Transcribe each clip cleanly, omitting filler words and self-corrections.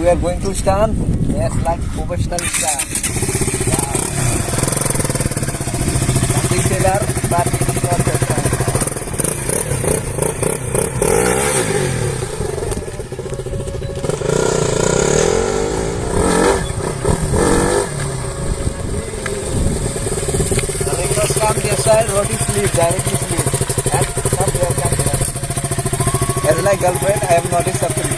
we are going to stand. Yes, like professional stand. Wow. Something similar, but it is not that one. The ringers come this side, road is slip, directly slip. And come here, come here. As like girlfriend, I am not a suffering.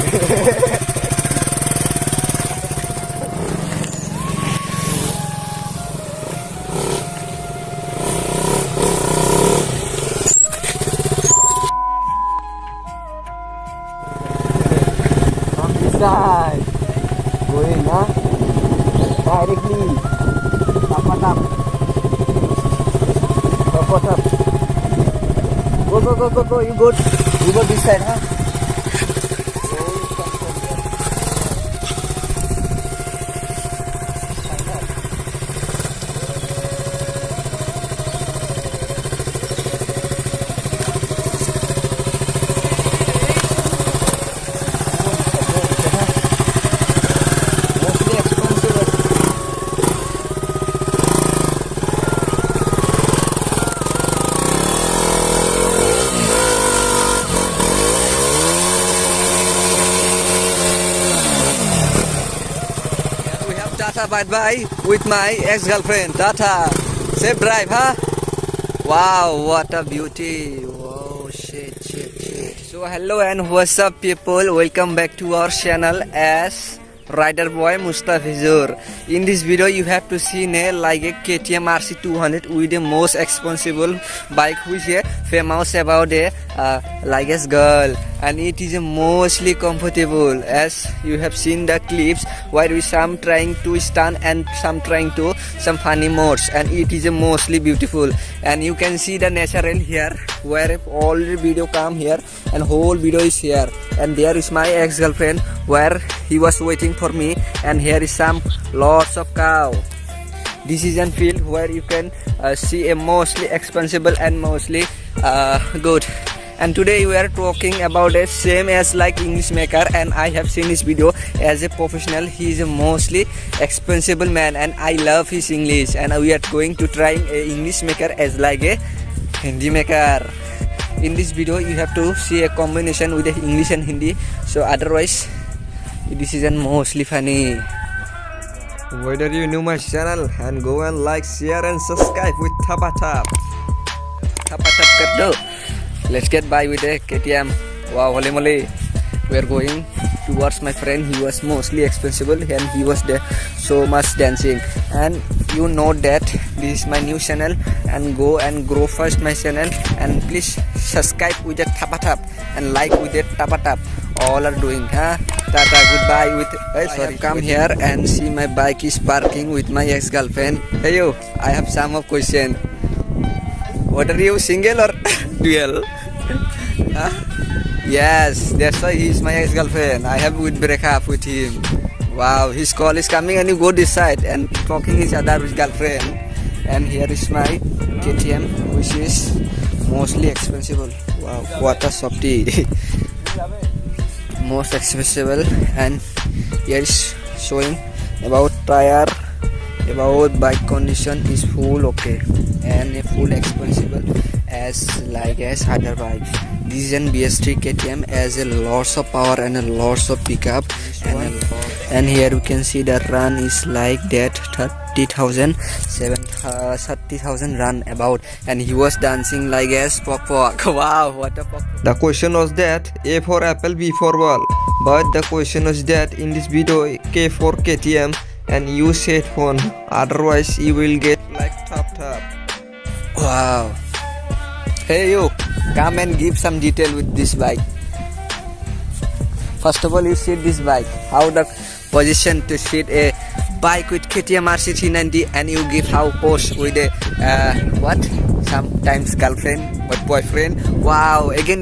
Side going directly up and up, go, you go this side, Tata bye-bye with my ex-girlfriend. Tata. Safe drive, huh? Wow, what a beauty. Wow, shit. So, hello and what's up, people? Welcome back to our channel as Riderboy Mostafizur. In this video, you have to see like a KTM rc200 with the most expensive bike which is famous about a like a girl, and it is mostly comfortable, as you have seen the clips where we some trying to stand and some trying to some funny modes, and it is mostly beautiful. And you can see the natural here where all the video come here and whole video is here. And there is my ex-girlfriend where he was waiting for me, and here is some lots of cow. This is a field where you can see a mostly expensive and mostly good. And today we are talking about a same as like English maker, and I have seen his video as a professional. He is a mostly expensive man, and I love his English, and we are going to try a English maker as like a Hindi maker. In this video you have to see a combination with the English and Hindi, so otherwise this is mostly funny. Whether you know my channel, and go and like, share and subscribe with tap kar do. Let's get by with the KTM. Wow, holy moly. We are going towards my friend. He was mostly expensive and he was there so much dancing. And you know that this is my new channel, and go and grow first my channel, and please subscribe with the tap and like with the tap. All are doing, huh? Tata, goodbye with sorry. Come here and see my bike is parking with my ex-girlfriend. Hey you, I have some of question. What are you, single or dual? Huh? Yes, that's why he is my ex-girlfriend. I have would break up with him. Wow, his call is coming, and you go this side and talking each other with girlfriend. And here is my KTM, which is mostly expensive. Wow, what a softy. Most expensive, and here is showing about tire, about bike condition is full okay, and a full expensive as like as other bikes. This is an BS3 KTM as a lots of power and a lots of pickup, and here you can see the run is like that 30,000 run about, and he was dancing like as pop. Wow, what a pop. The question was that A for apple, B for ball, but the question was that in this video K for KTM and use headphone, otherwise you will get like top. Wow. Hey you, come and give some detail with this bike. First of all, you see this bike, how the position to sit a bike with KTM rc200, and you give how pose with a what? Sometimes girlfriend but boyfriend. Wow, again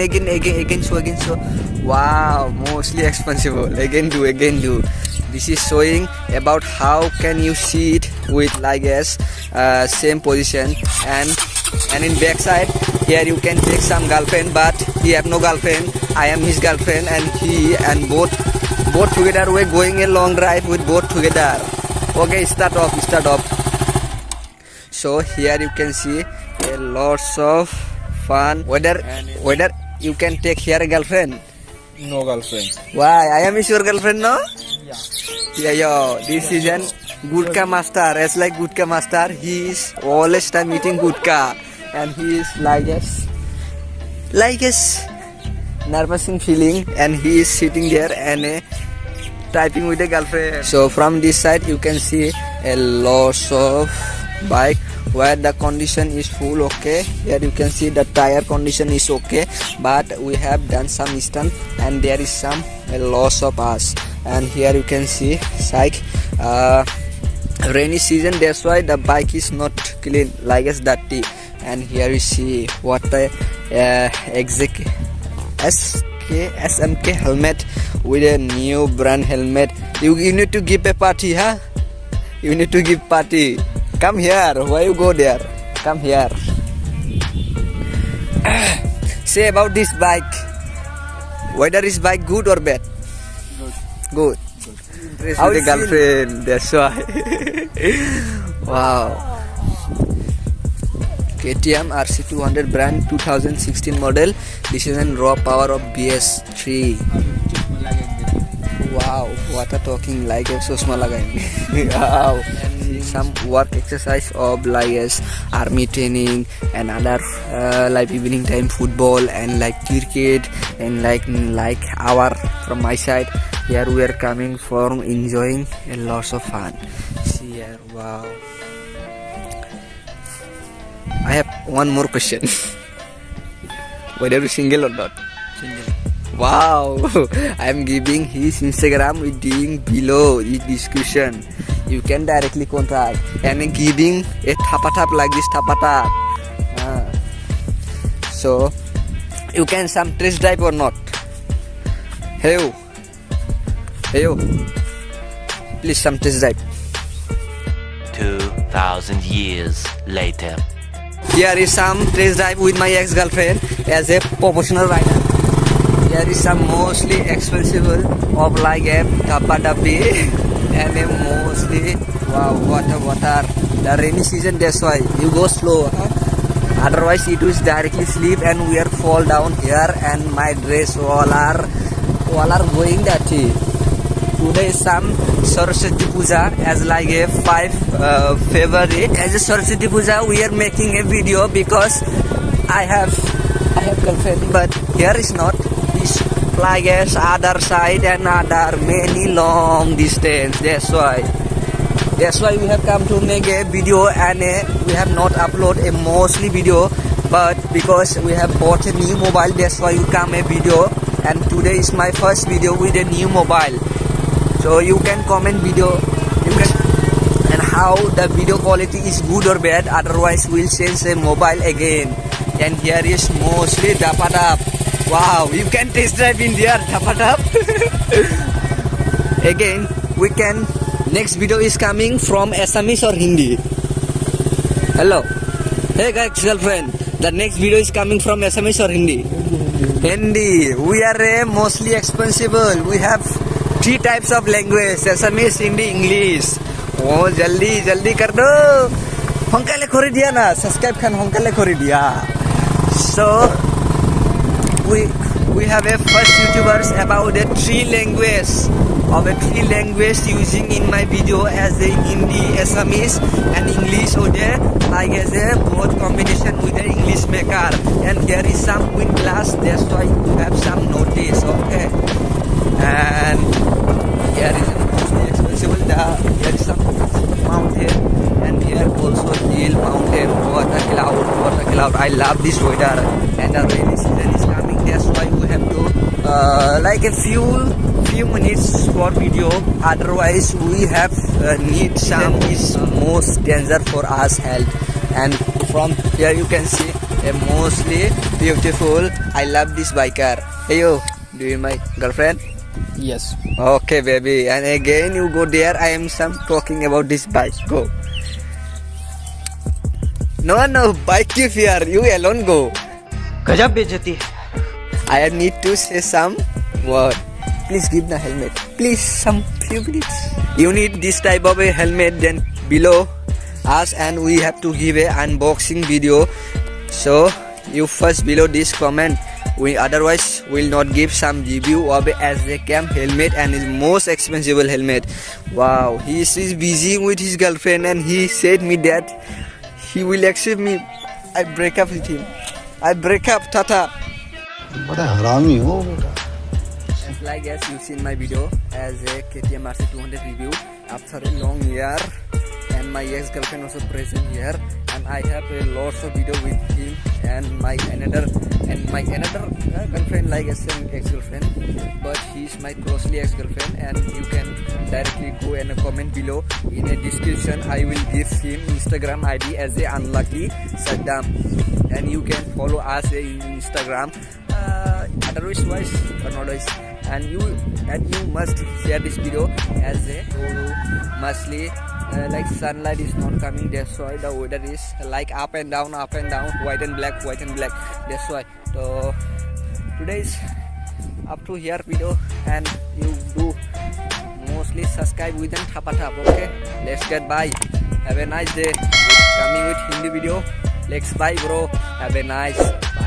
so. Wow, mostly expensive. Again do. This is showing about how can you sit with like as same position, and in backside here you can take some girlfriend, but he have no girlfriend. I am his girlfriend, and he and both Both together we're going a long drive with both together. Okay, start off. So here you can see a lots of fun. Whether you can take here a girlfriend. No girlfriend. Why? I am your girlfriend, no? Yeah. Yeah. This is an Gudka master. As like Gudka master, he is always time eating Gudka, and he is like a nervous feeling, and he is sitting there and typing with a girlfriend. So from this side you can see a lots of bike where the condition is full. Okay, here you can see the tire condition is okay, but we have done some stunt and there is some loss of us. And here you can see psych rainy season, that's why the bike is not clean, like it's dirty. And here you see what the SMK helmet with a new brand helmet. You need to give a party, huh? You need to give party. Come here. Why you go there? Come here. Say about this bike. Whether is bike good or bad? Good. How with a girlfriend. That's why. Wow. KTM rc200 brand 2016 model. This is in raw power of BS3. Wow, what a talking like a susma lagaenge. Wow. And some work exercise of like as army training and other like evening time football and like cricket and like hour from my side. Here we are coming from enjoying a lots of fun. See here, wow. I have one more question. Whether you single or not? Single. Wow. I am giving his Instagram with doing below the description. You can directly contact and giving a tap like this tap. So you can some test drive or not? Hey yo. Please some test drive. 2,000 years later. Here is some test drive with my ex-girlfriend as a professional rider. Here is some mostly expensive of like a dabbi and a mostly wow water. The rainy season, that's why you go slow. Huh? Otherwise it is directly sleep and we are fall down here and my dress all are going dirty. Today is some Saraswati Puja as like a 5 February. As a Saraswati Puja we are making a video because I have girlfriend, but here is not. It's like as other side and other many long distance. That's why we have come to make a video and we have not upload a mostly video, but because we have bought a new mobile, that's why you come a video. And today is my first video with a new mobile. So you can comment video and how the video quality is good or bad. Otherwise we'll change a mobile again. And here is mostly dapadap. Wow, you can test drive in there dapadap. Again we can. Next video is coming from Assamese or Hindi. Hello. Hey guys, girlfriend. The next video is coming from Assamese or Hindi. Hindi. We are mostly expensive. We have 3 types of language: Assamese, Hindi, English. Oh, jaldi kar do. Honkale khori diya na. Subscribe khan honkale khori diya. So we have a first YouTubers about the 3 language using in my video as a Hindi, Assamese and English. So there like as a both combination with the English maker. And here is some wind glass. That's why you have some notice. Okay. And here is mostly expensive. Here is some mountain and here also hill, mountain, water cloud. I love this weather and the rainy season is coming. That's why we have to like a few minutes for video. Otherwise we have need some is most danger for us health. And from here you can see a mostly beautiful. I love this biker. Hey yo, do you my girlfriend? Yes. Okay baby, and again you go there. I am some talking about this bike. Go. No, bike keep here. You alone go. गजब बेइज्जती है. I need to say some word. please give the helmet. Please, some few minutes. You need this type of a helmet, then below us, and we have to give a unboxing video. So you first below this comment. We otherwise will not give some review of a cam helmet and his most expensive helmet. Wow, he is busy with his girlfriend and he said me that he will accept me. I break up with him. I break up, Tata. What a harami ho beta. As like as you seen my video as a KTM rc200 review after a long year, and my ex-girlfriend also present here, and I have a lots of video with him and my another girlfriend like as an ex-girlfriend, but she's my closely ex-girlfriend, and you can directly go and comment below in a description. I will give him Instagram ID as a unlucky Saddam, and you can follow us in Instagram. Otherwise or not wise, and you must share this video as a mostly like sunlight is not coming, that's why the weather is like up and down, white and black, that's why. So today's up to here video, and you do mostly subscribe with and tap, okay? Let's get bye. Have a nice day. Coming with Hindi video. Let's bye bro. Have a nice bye.